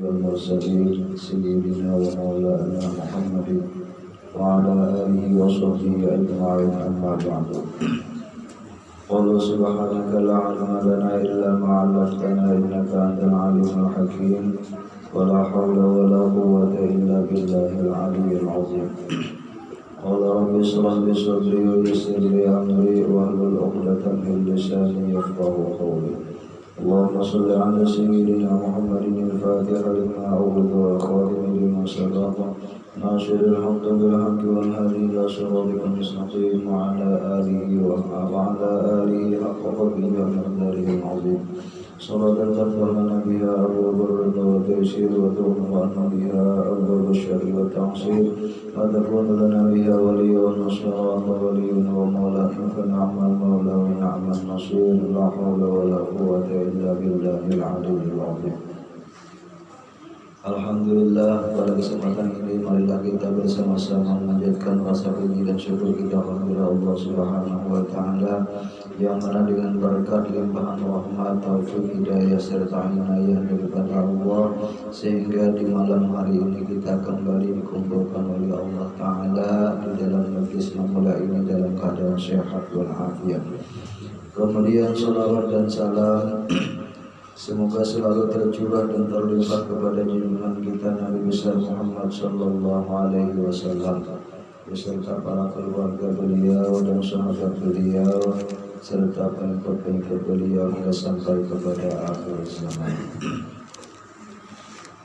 والمرسلين سيدنا ومولانا محمد وعلى آله وصحبه أجمعين أما بعد. قل سبحانك لا علم لنا إلا ما علمتنا إنك أنت العليم الحكيم ولا حول ولا قوة إلا بالله العلي العظيم. قال رب اشرح لي صدري ويسر لي أمري واحلل عقدة من لساني يفقهوا قولي. اللهم صل على سيدنا محمد الفاتح لما أغلق والخاتم لما سبق ناصر الحق بالحق والهادي إلى صراطك المستقيم وعلى آله حق قدره ومقداره العظيم. صلاة تفتح لنا بها أبواب الرضا والتيسير وتغنى بها أبواب الشر والتعصير وتكون لنا بها ولي والنصر وأنت ولينا ومولانا فنعم المولى ونعم النصير. لا حول ولا قوة إلا بالله العلي العظيم. Alhamdulillah, pada kesempatan ini marilah kita bersama-sama memanjatkan rasa puji dan syukur kita kepada Allah Subhanahu wa taala yang mana dengan berkat limpahan rahmat, taufik, hidayah serta inayah daripada Allah sehingga di malam hari ini kita kembali dikumpulkan oleh Allah taala di dalam majlis mulia ini dalam keadaan sehat walafiat. Kemudian salawat dan salam semoga selalu tercurah dan terlimpah kepada junjungan kita Nabi besar Muhammad sallallahu alaihi wasallam beserta para keluarga beliau dan sahabat beliau serta pengikut-pengikut beliau hingga sampai kepada akhir zaman.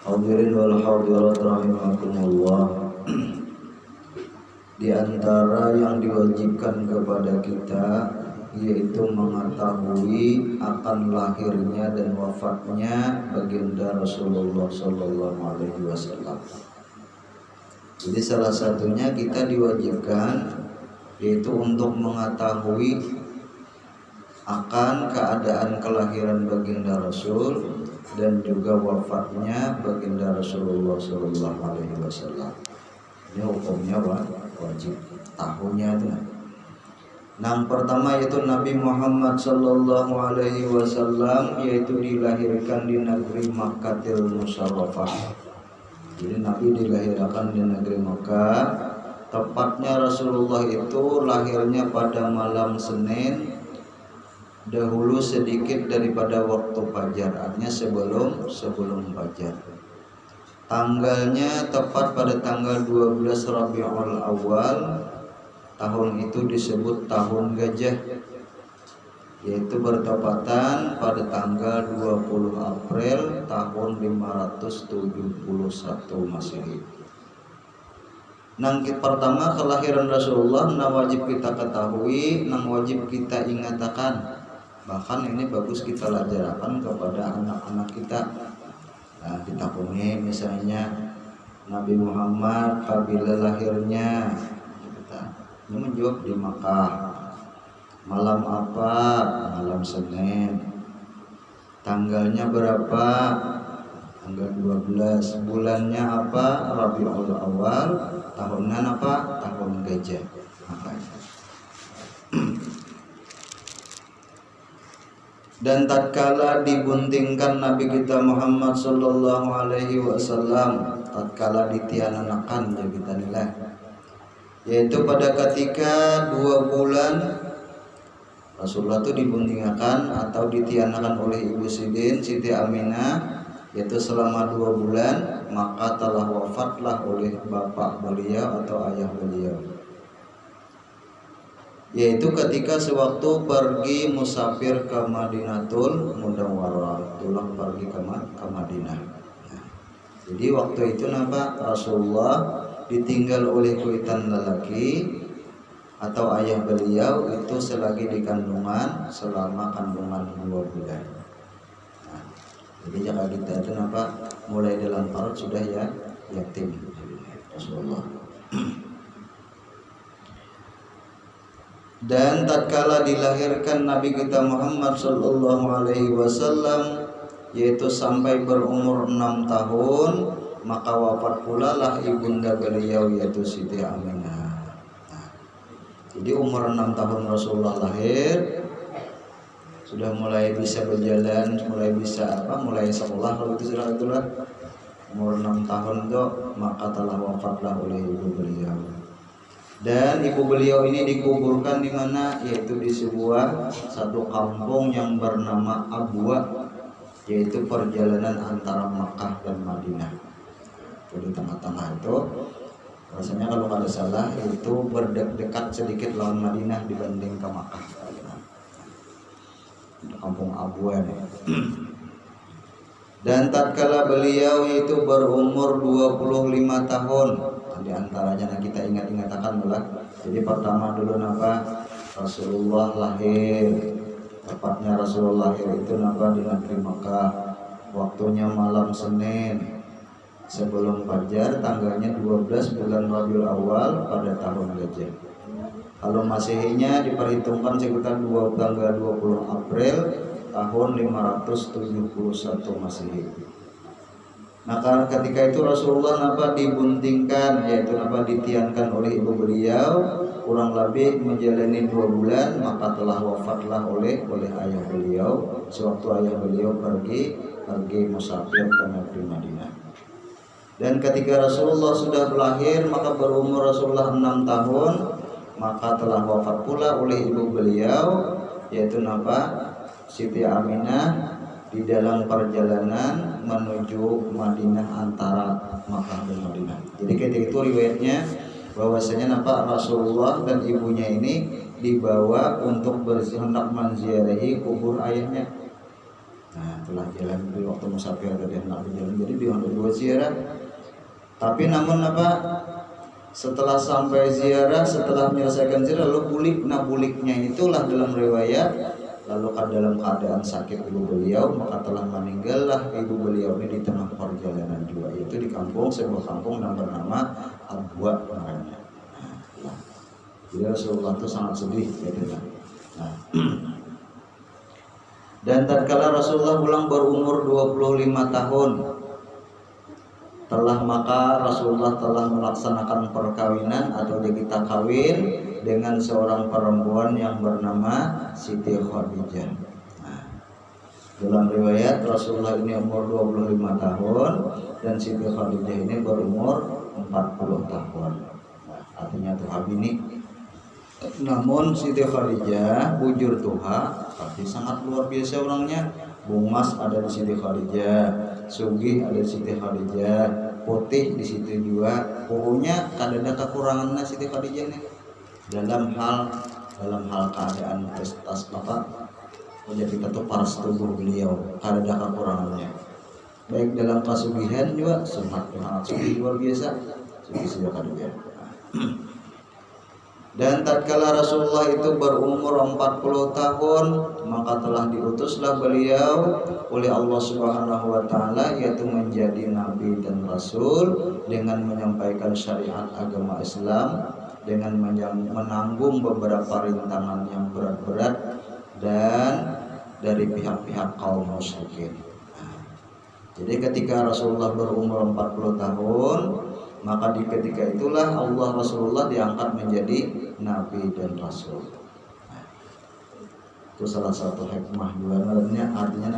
Hadirin wal hadirat rahimakumullah. Di antara yang diwajibkan kepada kita yaitu mengetahui akan lahirnya dan wafatnya baginda Rasulullah Sallallahu Alaihi Wasallam. Jadi salah satunya kita diwajibkan yaitu untuk mengetahui akan keadaan kelahiran baginda Rasul dan juga wafatnya baginda Rasulullah Sallallahu Alaihi Wasallam. Ini hukumnya wajib tahunya itu. Yang pertama yaitu Nabi Muhammad sallallahu alaihi wasallam yaitu dilahirkan di negeri Makkahil Musyarrafah. Jadi Nabi dilahirkan di negeri Makkah. Tepatnya Rasulullah itu lahirnya pada malam Senin dahulu sedikit daripada waktu fajar, artinya sebelum fajar. Tanggalnya tepat pada tanggal 12 Rabiul Awal. Tahun itu disebut tahun gajah, yaitu bertepatan pada tanggal 20 April tahun 571 Masehi. Nang pertama kelahiran Rasulullah nang wajib kita ketahui, nang wajib kita ingatakan. Bahkan ini bagus kita ajarkan kepada anak-anak kita. Nah, kita punya misalnya Nabi Muhammad apabila lahirnya ini menjawab di Makkah. Malam apa? Malam Senin. Tanggalnya berapa? Tanggal 12. Bulannya apa? Rabiul Awal. Tahunan apa? Tahun gajah. Dan tatkala dibuntingkan Nabi kita Muhammad sallallahu alaihi wasallam, tatkala ditiananakan ya kita nilai, yaitu pada ketika 2 bulan Rasulullah itu dibuntingakan atau ditianakan oleh Ibu Siti Aminah, yaitu selama 2 bulan maka telah wafatlah oleh bapak beliau atau ayah beliau, yaitu ketika sewaktu pergi musafir ke Madinatul Munawwarah, tulang pergi ke Madinah. Jadi waktu itu nampak Rasulullah ditinggal oleh kuitan lelaki atau ayah beliau itu selagi di kandungan selama kandungan 2 bulan. Nah, jadi jika kita itu nampak mulai dalam perut sudah ya yatim Rasulullah. Dan tatkala dilahirkan Nabi kita Muhammad sallallahu alaihi wasallam yaitu sampai berumur 6 tahun, maka wafat pula lah ibunda beliau yaitu Siti Aminah. Jadi umur 6 tahun Rasulullah lahir, sudah mulai bisa berjalan, mulai bisa mulai sekolah. Kalau itu sudah itulah umur 6 tahun itu maka telah wafatlah oleh ibu beliau. Dan ibu beliau ini dikuburkan di mana? Yaitu di sebuah satu kampung yang bernama Abwa, yaitu perjalanan antara Makkah dan Madinah. Di tengah-tengah itu rasanya kalau tidak salah itu berdekat sedikit lawan Madinah dibanding ke Makkah. Kampung Abwa nih. Dan tatkala beliau itu berumur 25 tahun, di antaranya kita ingat-ingatakan lah. Jadi pertama dulu Rasulullah lahir. Tepatnya Rasulullah lahir itu di negeri Makkah. Waktunya malam Senin sebelum fajar, tanggalnya 12 bulan Rabiul Awal pada tahun Gajah. Kalau Masehinya diperhitungkan sekitar tanggal 20 April tahun 571 Masehi. Maka ketika itu Rasulullah dibuntingkan, yaitu ditiankan oleh ibu beliau kurang lebih menjalani 2 bulan, maka telah wafatlah oleh ayah beliau sewaktu ayah beliau pergi musafir ke negeri Madinah. Dan ketika Rasulullah sudah lahir, maka berumur Rasulullah 6 tahun, maka telah wafat pula oleh ibu beliau, yaitu Siti Aminah, di dalam perjalanan menuju Madinah antara Makkah dan Madinah. Jadi ketika itu riwayatnya bahwasanya Rasulullah dan ibunya ini dibawa untuk hendak menziarahi kubur ayahnya. Nah, telah jalan di waktu musafir tadi hendak berjalan, jadi dua ziarah. Tapi namun setelah sampai ziarah, setelah menyelesaikan ziarah lalu buliknya itulah dalam riwayat lalu dalam keadaan sakit ibu beliau, maka telah meninggallah ibu beliau ini di tengah perjalanan juga, yaitu di sebuah kampung yang bernama Abwa namanya. Jadi Rasulullah itu sangat sedih gitu kan. Dan tatkala Rasulullah pulang berumur 25 tahun, maka Rasulullah telah melaksanakan perkawinan atau kita kawin dengan seorang perempuan yang bernama Siti Khadijah. Dalam riwayat Rasulullah ini umur 25 tahun dan Siti Khadijah ini berumur 40 tahun. Artinya tuha bini. Namun Siti Khadijah bujur tuha, tapi sangat luar biasa orangnya. Bungas ada di Siti Khadijah, sugih ada di Siti Khadijah, putih di situ juga. Pokoknya kadang ada kekurangannya Siti Khadijah nih dalam hal keadaan tas menjadi kita paras tubuh beliau, kadang ada kekurangannya. Baik dalam kasugihan juga sangat sugih luar biasa. Sugih Khadijah. Dan tatkala Rasulullah itu berumur 40 tahun, maka telah diutuslah beliau oleh Allah Subhanahu wa taala, yaitu menjadi nabi dan rasul dengan menyampaikan syariat agama Islam, dengan menanggung beberapa rintangan yang berat-berat dan dari pihak-pihak kaum musyrikin. Jadi ketika Rasulullah berumur 40 tahun, maka di ketika itulah Allah Rasulullah diangkat menjadi nabi dan rasul. Itu salah satu hikmah juga. Artinya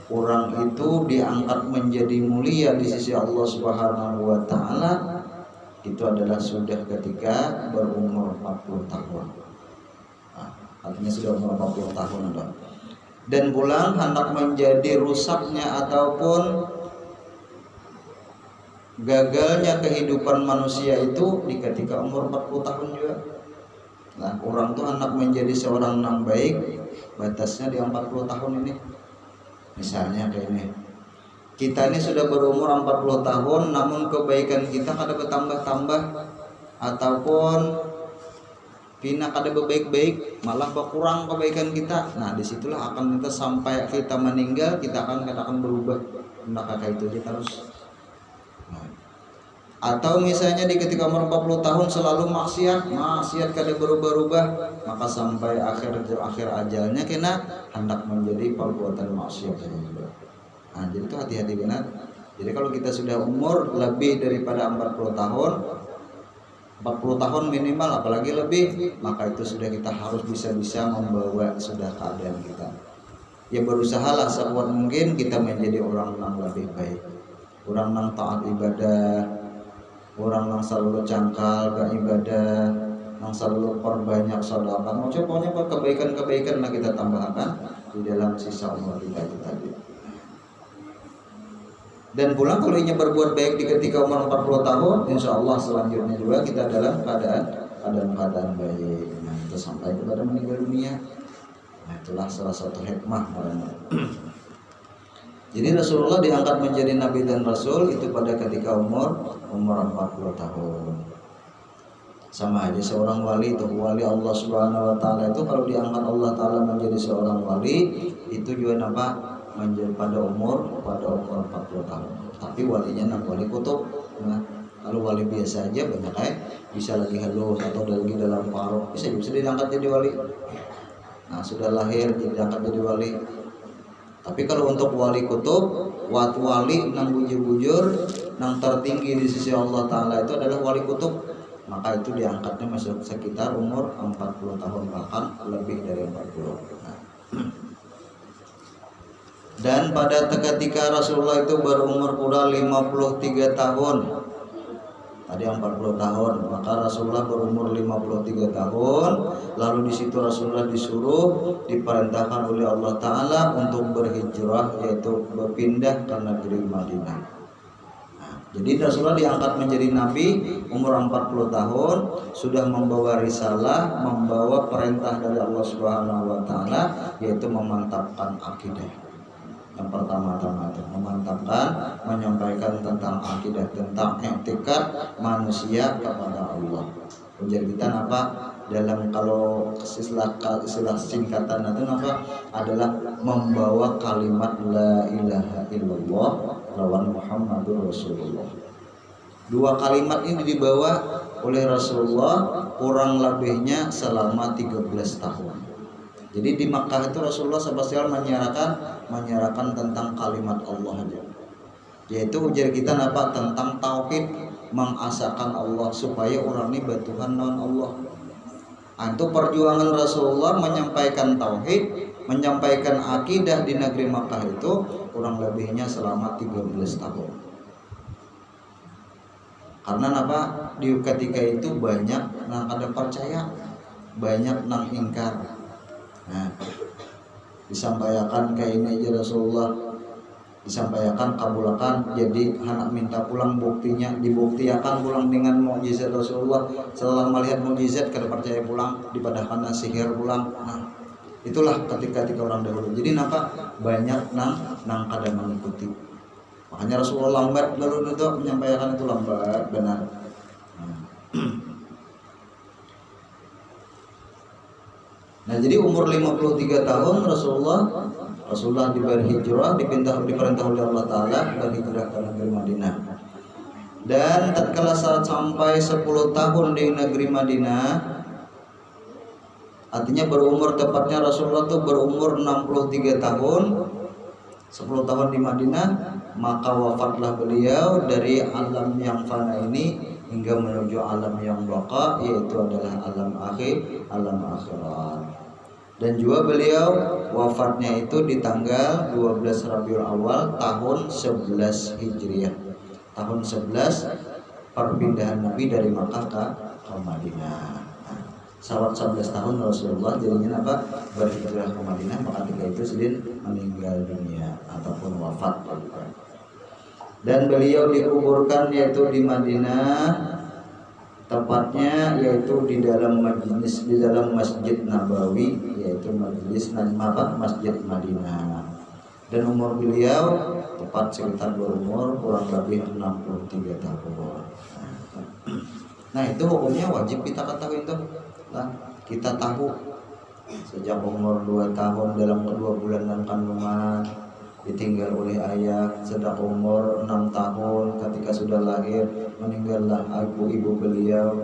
orang itu diangkat menjadi mulia di sisi Allah Subhanahu wa taala itu adalah sudah ketika berumur 40 tahun. Artinya sudah umur 40 tahun dan pulang hendak menjadi rusaknya ataupun gagalnya kehidupan manusia itu di ketika umur 40 tahun juga. Nah, orang tuh hendak menjadi seorang yang baik, batasnya di 40 tahun ini. Misalnya kayak ini, kita ini sudah berumur 40 tahun, namun kebaikan kita kada bertambah-tambah ataupun pina kada berbaik-baik, malah berkurang kebaikan kita. Nah, disitulah akan kita sampai kita meninggal, kita akan berubah. Maka kayak itu kita harus. Atau misalnya di ketika umur 40 tahun selalu maksiat kada berubah-ubah, maka sampai akhir ajalnya kena hendak menjadi perbuatan maksiat juga. Nah, jadi itu hati-hati benar. Jadi kalau kita sudah umur lebih daripada 40 tahun, 40 tahun minimal, apalagi lebih, maka itu sudah kita harus bisa membawa sudah keadaan kita. Ya berusahalah sekuat mungkin kita menjadi orang yang lebih baik, orang yang taat ibadah, orang yang selalu cangkal ke ibadah, yang selalu perbanyak sedekah. Pokoknya kebaikan-kebaikan lah kita tambahkan di dalam sisa umur kita itu tadi. Dan pulang kalau ingin berbuat baik di ketika umur 40 tahun, insya Allah selanjutnya juga kita dalam keadaan baik. Nah, itu sampai kepada meninggal dunia. Nah, itulah salah satu hikmah. Jadi Rasulullah diangkat menjadi nabi dan rasul itu pada ketika umur 40 tahun. Sama aja seorang wali, itu wali Allah Subhanahu wa taala itu kalau diangkat Allah taala menjadi seorang wali itu juga apa? Menjadi pada umur 40 tahun. Tapi walinya wali kutub. Nah, kalau wali biasa aja banyak bisa lagi halus atau lagi dalam parok bisa diangkat jadi wali. Nah, sudah lahir diangkat jadi wali. Tapi kalau untuk wali kutub, wali nang bujur-bujur, nang tertinggi di sisi Allah taala itu adalah wali kutub. Maka itu diangkatnya masuk sekitar umur 40 tahun, bahkan lebih dari 40. Nah. Dan pada ketika Rasulullah itu berumur pula 53 tahun. Tadi 40 tahun, maka Rasulullah berumur 53 tahun. Lalu di situ Rasulullah disuruh, diperintahkan oleh Allah Ta'ala untuk berhijrah, yaitu berpindah ke negeri Madinah. Nah, jadi Rasulullah diangkat menjadi Nabi umur 40 tahun, sudah membawa risalah, membawa perintah dari Allah Subhanahu Wa Ta'ala, yaitu memantapkan akidah. Yang pertama-tama itu memantapkan, menyampaikan tentang akidah, tentang etikat manusia kepada Allah. Ujar kita apa? Dalam kalau istilah singkatan itu apa? Adalah membawa kalimat la ilaha illallah lawan Muhammadur Rasulullah. Dua kalimat ini dibawa oleh Rasulullah kurang lebihnya selama 13 tahun. Jadi di Makkah itu Rasulullah SAW menyiarkan tentang kalimat Allah aja. Yaitu ujar kita apa? Tentang tauhid, mengasakan Allah supaya orang ini bertuhan non Allah. Itu perjuangan Rasulullah menyampaikan tauhid, menyampaikan akidah di negeri Makkah itu kurang lebihnya selama 13 tahun. Karena apa? Di ketika itu banyak nang ada percaya, banyak nang ingkar. Nah, disampaikan kayak ini aja Rasulullah, disampaikan kabulakan, jadi anak minta pulang buktinya, dibuktikan pulang dengan mukjizat Rasulullah. Setelah melihat mukjizat kada percaya pulang, dipadahkan sihir pulang. Nah, itulah ketika orang dahulu. Jadi nampak banyak nang kada mengikuti. Makanya Rasulullah lambat lalu itu menyampaikan itu lambat benar. Nah, jadi umur 53 tahun Rasulullah berhijrah, diperintah oleh Allah Ta'ala berhijrah ke negeri Madinah. Dan tatkala saat sampai 10 tahun di negeri Madinah, artinya berumur tepatnya Rasulullah itu berumur 63 tahun, 10 tahun di Madinah, maka wafatlah beliau dari alam yang fana ini hingga menuju alam yang baqa, yaitu adalah alam akhirat. Dan juga beliau wafatnya itu di tanggal 12 Rabiul Awal tahun 11 Hijriah. Tahun 11 perpindahan Nabi dari Makkah ke Madinah. Sawat 11 tahun Rasulullah jadinya apa? Berhijrah ke Madinah, maka ketika itu sedin meninggal dunia ataupun wafat. Dan beliau dikuburkan yaitu di Madinah, tepatnya yaitu di dalam Masjid Nabawi, yaitu Masjid Madinah. Dan umur beliau tepat sekitar berumur kurang lebih 63 tahun. Nah, itu hukumnya wajib kita ketahui itu. Nah, kita tahu sejak umur 2 tahun dalam kedua bulan kandungan ditinggal oleh ayah, sejak umur 6 tahun ketika sudah lahir meninggallah ibu beliau,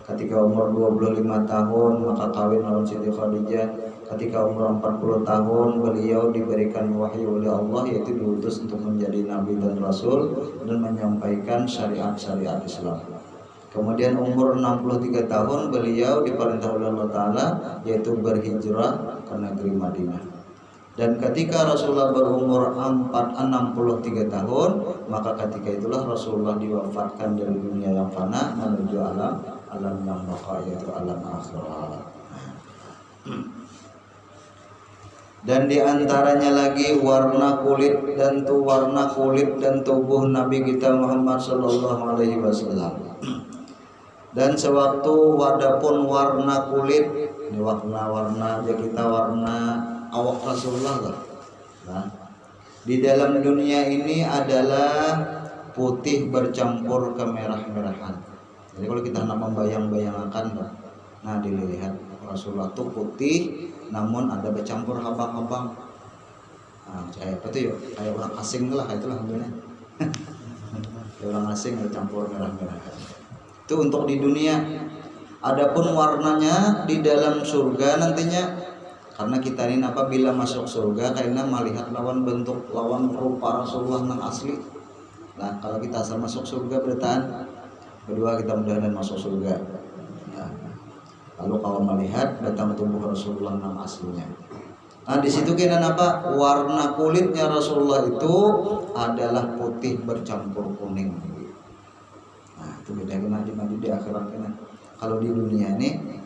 ketika umur 25 tahun maka kawin lawan Siti Khadijah, ketika umur 40 tahun beliau diberikan wahyu oleh Allah, yaitu diutus untuk menjadi nabi dan rasul dan menyampaikan syariat-syariat Islam. Kemudian umur 63 tahun beliau diperintah oleh Allah Ta'ala yaitu berhijrah ke negeri Madinah. Dan ketika Rasulullah berumur 63 tahun, maka ketika itulah Rasulullah diwafatkan dari dunia yang fana menuju alam yang baka, yaitu alam akhirat. Dan diantaranya lagi warna kulit dan tubuh Nabi kita Muhammad Sallallahu Alaihi Wasallam. Dan sewaktu wadapun warna kulit, ini warna aja kita warna awak Rasulullah lah. Nah, di dalam dunia ini adalah putih bercampur kemerah-merahan. Jadi kalau kita nak membayang-bayangkan, nah dilihat Rasulullah itu putih, namun ada bercampur habang-habang. Nah, kayak apa tuh yuk? Kayak orang asing lah, itulah namanya. Kayak orang asing bercampur merah-merahan. Itu untuk di dunia. Adapun warnanya di dalam surga nantinya, karena kita ini apabila masuk surga karena melihat lawan rupa Rasulullah yang asli. Nah, kalau kita asal masuk surga bertahan kedua kita mudah-mudahan masuk surga. Nah, lalu kalau melihat datang tubuh Rasulullah yang aslinya. Nah, di situ kena apa? Warna kulitnya Rasulullah itu adalah putih bercampur kuning. Nah, itu beda kena di akhirat kena. Kalau di dunia ini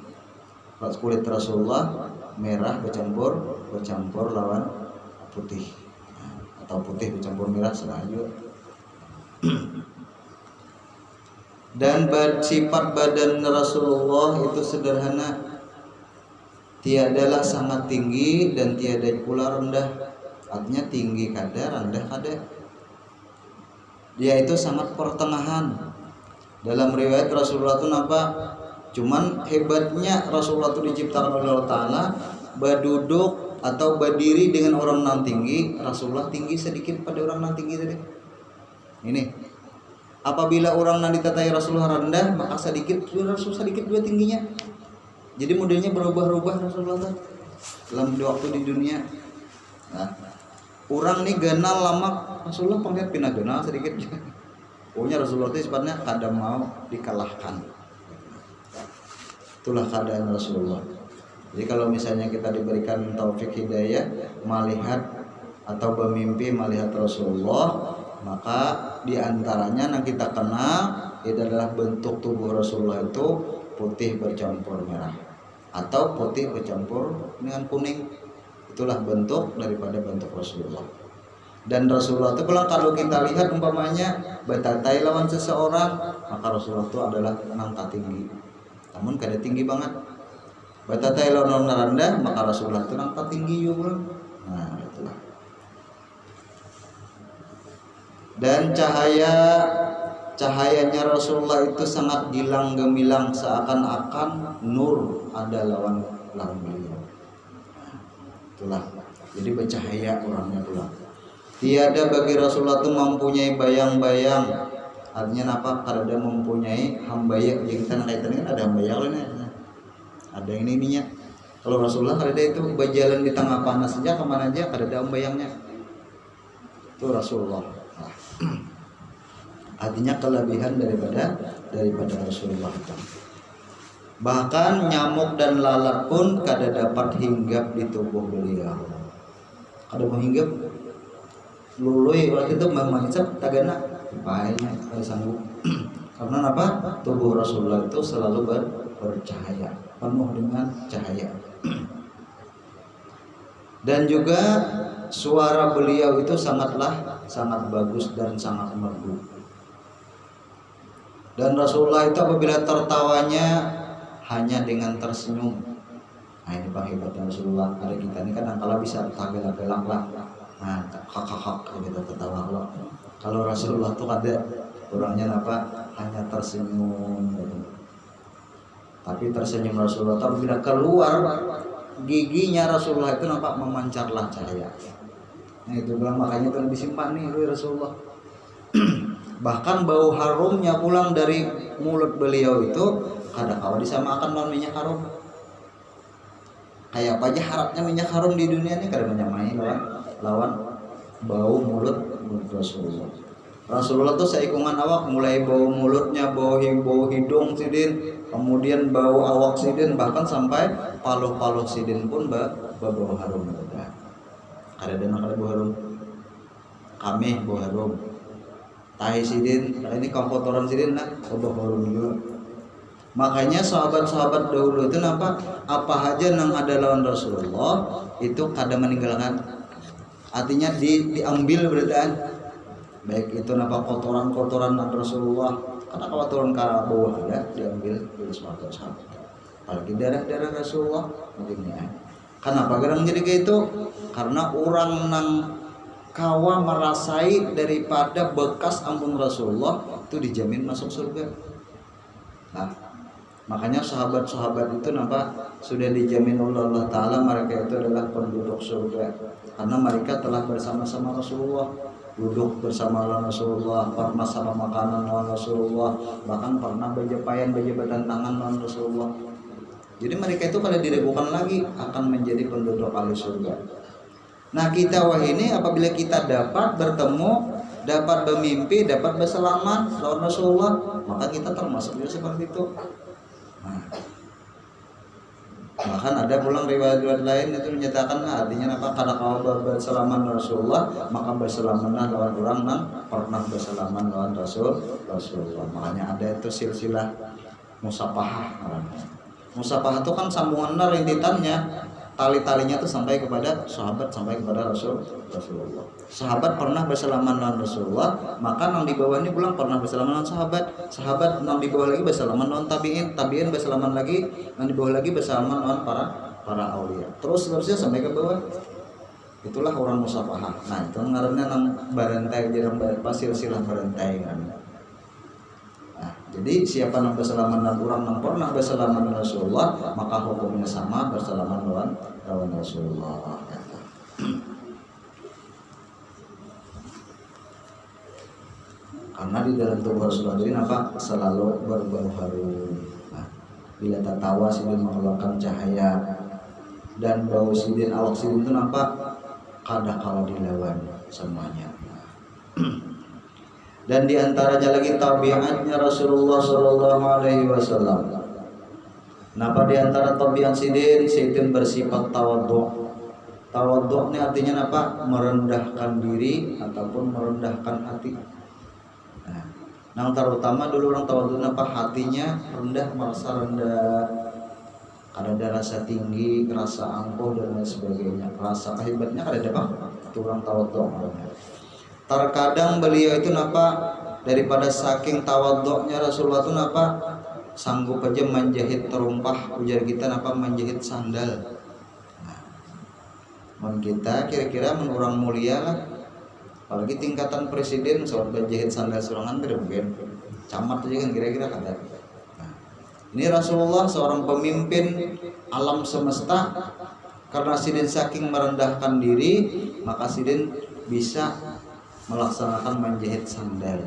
kulit Rasulullah merah bercampur lawan putih, atau putih bercampur merah selaju. Dan sifat badan Rasulullah itu sederhana, tiadalah sangat tinggi dan tiada pula rendah. Artinya tinggi kada, rendah kada. Dia itu sangat pertengahan. Dalam riwayat Rasulullah itu apa? Cuman hebatnya Rasulullah itu diciptakan oleh Allah Ta'ala berduduk atau berdiri dengan orang yang tinggi. Rasulullah tinggi sedikit pada orang yang tinggi tadi. Ini apabila orang yang ditatai Rasulullah rendah, maka sedikit dua tingginya. Jadi modelnya berubah-ubah Rasulullah dalam waktu di dunia. Nah, orang ini ganal lama Rasulullah pengen pindah ganal sedikit. Pokoknya Rasulullah itu sifatnya kadang mau dikalahkan. Itulah keadaan Rasulullah. Jadi kalau misalnya kita diberikan taufik hidayah melihat atau bermimpi melihat Rasulullah, maka diantaranya yang kita kenal itu adalah bentuk tubuh Rasulullah itu putih bercampur merah atau putih bercampur dengan kuning. Itulah bentuk daripada bentuk Rasulullah. Dan Rasulullah itu kalau kita lihat umpamanya betatai lawan seseorang, maka Rasulullah itu adalah nangka tinggi, namun kada tinggi banget. Betatai lawan orang rendah, maka Rasulullah itu nangka tinggi juga. Nah, itulah. Dan cahayanya Rasulullah itu sangat gilang gemilang, seakan-akan nur ada lawan beliau. Itulah. Jadi bercahaya orangnya pula. Tiada bagi Rasulullah itu mempunyai bayang-bayang. Artinya apa? Kada mempunyai hambayang. Jadi kita kaitannya kan ada hambayang ini. Ada ininya. Kalau Rasulullah kada itu berjalan di tengah panas saja kemana aja kada ada hambayangnya. Itu Rasulullah. Artinya kelebihan daripada Rasulullah itu. Bahkan nyamuk dan lalat pun kada dapat hinggap di tubuh beliau. Kada mau hinggap. Lului waktu itu menghisap tagana baiknya kada sanggup. Karena apa? Tubuh Rasulullah itu selalu bercahaya, penuh dengan cahaya. Dan juga suara beliau itu sangat bagus dan sangat merdu. Dan Rasulullah itu apabila tertawanya hanya dengan tersenyum. Nah, ini hebatnya Rasulullah. Ada kita ini kan kalau bisa tagelak-gelak lah. Nah, kakak gitu tertawa loh. Kalau Rasulullah tuh ada orangnya apa? Hanya tersenyum gitu. Tapi tersenyum Rasulullah apabila keluar giginya Rasulullah itu nampak memancarlah cahaya. Nah, itu bilang makanya itu disimpan nih oleh Rasulullah. Bahkan bau harumnya pulang dari mulut beliau itu kadang-kadang disamakan dengan minyak harum. Kayak apa aja harapnya minyak harum di dunia ini kada menyamai lawan bau mulut Rasulullah. Rasulullah tuh seikungan awak, mulai bau mulutnya, bau hidung sidin, kemudian bau awak sidin, bahkan sampai paluh-paluh sidin pun bau harum. Ada bau harum, kami bau harum, tahi sidin, ini kotoran sidin lah bau harum juga. Makanya sahabat-sahabat dahulu itu apa aja yang ada lawan Rasulullah itu kada meninggalkan, artinya diambil berarti. Baik itu napa kotoran Rasulullah, karena kotoran ke bawah ada diambil dari sahabat. Apalagi darah Rasulullah mungkinnya. Kenapa gerang jadi kayak itu? Karena orang nang kawa merasai daripada bekas ampun Rasulullah itu dijamin masuk surga. Nah, makanya sahabat-sahabat itu napa sudah dijamin oleh Allah Ta'ala mereka itu adalah penduduk surga, karena mereka telah bersama-sama Rasulullah, duduk bersama Rasulullah, pernah sama makanan lawan Rasulullah, bahkan pernah berjabatan tangan lawan Rasulullah. Jadi mereka itu kalau diragukan lagi akan menjadi penduduk ahli surga. Nah kita ini apabila kita dapat bertemu, dapat bermimpi, dapat bersalaman lawan Rasulullah, maka kita termasuk juga seperti itu. Nah, bahkan ada pulang riwayat-riwayat lain itu menyatakan artinya apa, karena kau bersalaman Rasulullah maka bersalamanlah lawan orang yang pernah bersalaman lawan Rasulullah. Makanya ada itu silsilah musafahah. Musafahah itu kan sambungan rintitannya, tali-talinya itu sampai kepada sahabat, sampai kepada Rasulullah. Sahabat pernah bersalaman dengan Rasulullah, maka yang di bawah ini pulang pernah bersalaman dengan sahabat. Sahabat yang di bawah lagi bersalaman dengan tabiin, tabiin bersalaman lagi, yang di bawah lagi bersalaman dengan para aulia. Terus seterusnya sampai ke bawah. Itulah orang musafahah. Nah, itu ngarannya nang barentai jarang silsilah barentai kan. Nah, jadi siapa yang bersalaman dengan orang yang pernah bersalaman dengan Rasulullah, maka hukumnya sama bersalaman lawan Rasulullah. Karena di dalam tubuh Rasulullah ini apa selalu berbau harum. Nah, bila tertawa sidin mengeluarkan cahaya, dan bau sidin awak sidin itu nampak kada kala dilawan semuanya. Dan diantaranya lagi tabiatnya Rasulullah Shallallahu Alaihi Wasallam. Napa diantara tabiat sidin bersifat tawadhu. Tawadhu ini artinya apa? Merendahkan diri ataupun merendahkan hati. Nah, terutama dulu orang tawadhu apa? Hatinya rendah, merasa rendah. Ada rasa tinggi, rasa angkuh dan lain sebagainya. Rasa hebatnya ada apa? Itu orang tawadhu. Terkadang beliau itu napa daripada saking tawadhu'nya Rasulullah itu napa sanggup aja menjahit terumpah, ujar kita napa menjahit sandal. Nah, kita kira-kira orang mulia lah, apalagi tingkatan presiden soal menjahit sandal serangan tidak mungkin, camat aja kan kira-kira ada. Nah, ini Rasulullah seorang pemimpin alam semesta, karena sidin saking merendahkan diri maka sidin bisa melaksanakan menjahit sandal,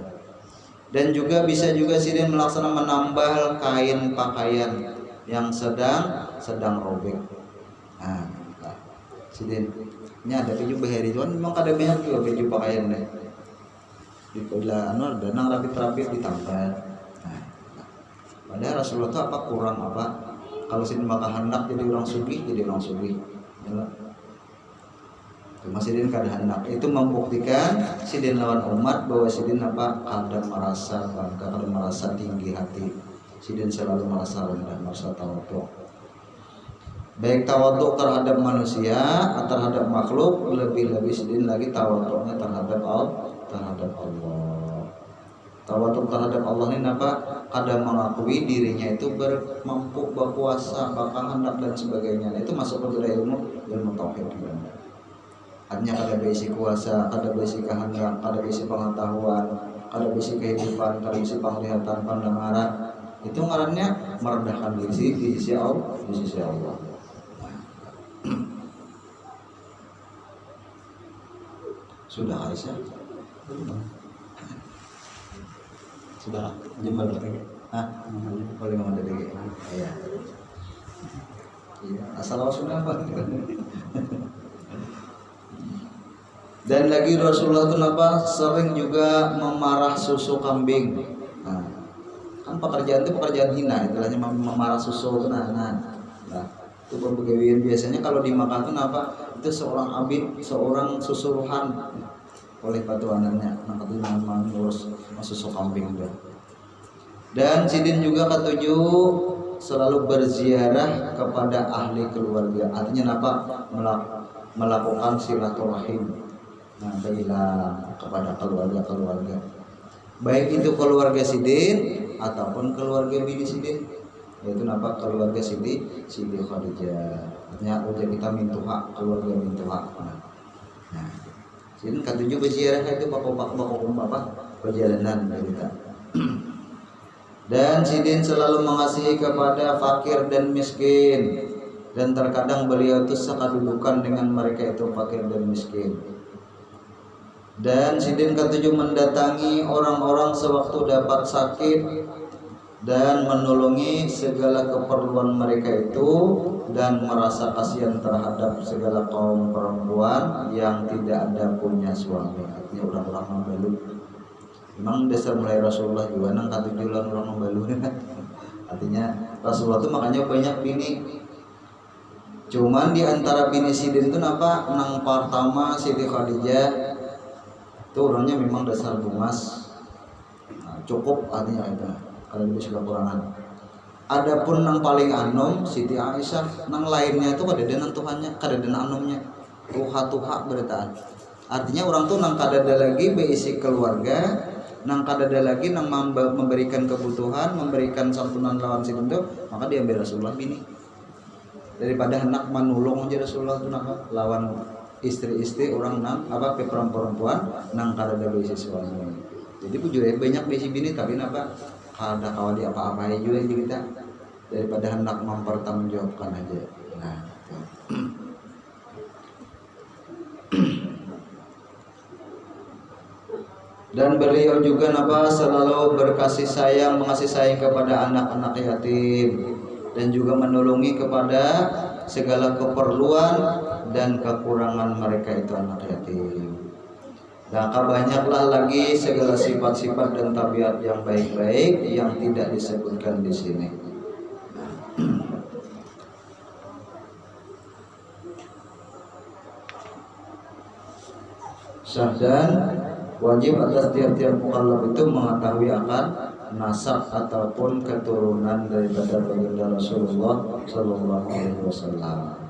dan juga bisa juga sidin melaksanakan menambal kain pakaian yang sedang robek. Nah, sidin ini ada baju bahari cuman memang kada banyak juga baju pakaian deh. Di bila ada nang rapi-rapi ditambal. Nah, padahal Rasulullah itu apa kurang apa? Kalau sidin maka hendak jadi orang sugih, jadi orang sugih. Ya. Sidin kada hendak itu membuktikan sidin lawan umat bahwa sidin apa kada merasa bangga, kada merasa tinggi hati. Sidin selalu merasa rendah, merasa tawadhu. Baik tawadhu terhadap manusia atau terhadap makhluk, lebih-lebih sidin lagi tawadhunya terhadap Allah. Tawadhu terhadap Allah ini apa? Kada mengakui dirinya itu mampu berkuasa, bakal hendak dan sebagainya. Nah, itu masuk ke dalam ilmu tauhid. Artinya kada berisi kuasa, kada berisi kehendak, kada berisi pengetahuan, kada berisi kehidupan, kada berisi penglihatan, pendengaran. Itu ngarannya merendahkan diri di sisi Allah, di sisi Allah. Sudah Aisyah? Sudah jembar lagi. Boleh mau dari iya. Iya, asal sudah apa? Dan lagi Rasulullah itu sering juga memarah susu kambing. Nah, kan pekerjaan itu pekerjaan hina, istilahnya memarah susu. Nah, itu pembegawaian biasanya kalau di Makkah itu itu seorang abid, seorang susuruhan oleh patuanannya, itu mengurus susu kambing. Dan Sidin juga ketujuh selalu berziarah kepada ahli keluarga, artinya melakukan silaturahim. Nah, kepada keluarga, baik itu keluarga Sidin ataupun keluarga bini Sidin, yaitu keluarga Siti Khadijah. Artinya udah kita mintuha, keluarga mintuha. Nah, Sidin ketujuh berziarah itu bapak perjalanan kita. Dan Sidin selalu mengasihi kepada fakir dan miskin, dan terkadang beliau itu sekadudukan dengan mereka itu fakir dan miskin. Dan Sidin ketujuh mendatangi orang-orang sewaktu dapat sakit dan menolongi segala keperluan mereka itu, dan merasa kasihan terhadap segala kaum perempuan yang tidak ada punya suami. Artinya orang-orang membalu. Memang dasar mulai Rasulullah juga nang katujulan orang membalu. Artinya Rasulullah itu makanya banyak bini. Cuman di antara bini Sidin itu nang pertama Siti Khadijah itu orangnya memang dasar bungas, cukup artinya itu kalau itu sudah kurangan. Adapun nang paling anom Siti Aisyah, nang lainnya itu kadada Tuhannya, kadada anomnya tuha beritaan. Artinya orang tuh nang kadada lagi berisi keluarga, nang kadada lagi nang memberikan kebutuhan, memberikan santunan lawan Sidin itu, maka diambil Rasulullah bini. Daripada hendak manulung aja Rasulullah itu lawan istri-istri orang ke perempuan nang kadada besi suami. Jadi bujurnya banyak besi bini tapi kada kawali apa-apa juga kita, daripada hendak mempertanggungjawabkan aja. Nah, dan beliau juga selalu berkasih sayang, mengasih sayang kepada anak-anak yatim, dan juga menolongi kepada segala keperluan dan kekurangan mereka itu anak yatim. Nah, banyaklah lagi segala sifat-sifat dan tabiat yang baik-baik yang tidak disebutkan di sini. Dan wajib atas tiap-tiap mukallaf itu mengetahui akan nasab ataupun keturunan daripada baginda Rasulullah Sallallahu Alaihi Wasallam.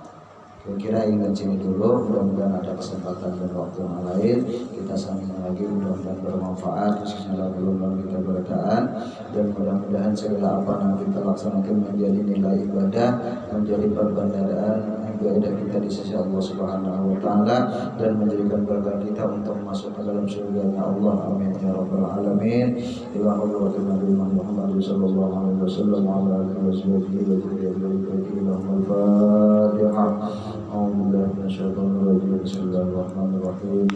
Kira-kira ingat sini dulu, mudah-mudahan ada kesempatan dan waktu yang lain kita sambung lagi, mudah-mudahan bermanfaat khususnya dalam kita beritaan, dan mudah-mudahan segala apa yang kita laksanakan menjadi nilai ibadah, menjadi perbandaan ibadah kita di sisi Allah Subhanahu wa taala, dan menjadikan berkah kita untuk masuk ke dalam surga Allah. Amin ya rabbal alamin. Ila hadratin Nabi Muhammad sallallahu alaihi wasallam wa ala alihi wa sahbihi al-Fatihah. A'udzubillahi minasyaitonir rajim. Bismillahirrahmanirrahim.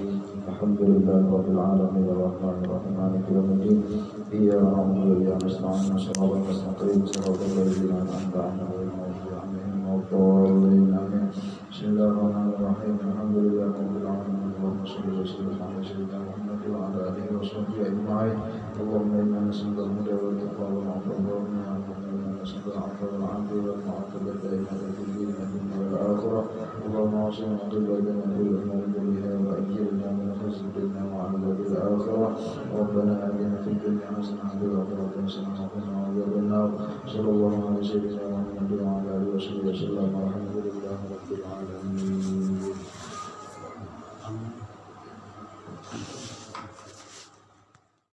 Alhamdulillahi rabbil alamin arrahmanir rahim maliki yaumiddin. Iyyaka na'budu wa iyyaka nasta'in ihdinas mustaqim shiratal ladzina an'amta 'alaihim ghairil maghdubi. Bismillahirrahmanirrahim. Alhamdulillahi rabbil alamin. Allahumma shalli wa sallim ala sayyidina Muhammad wa ala alihi wa sahbihi ajma'in. Allahumma inna nas'aluka al-huda wal taqwa wal 'afwa wal اللهم اعصمنا عقبتنا في الامور كلها واجرنا من خزي الدنيا وعذاب الاخره. ربنا اتنا في الدنيا حسنه وفي الاخره حسنه وقنا عذاب النار. صلى الله على سيدنا محمد وعلى اله وصحبه وسلم والحمد لله رب العالمين.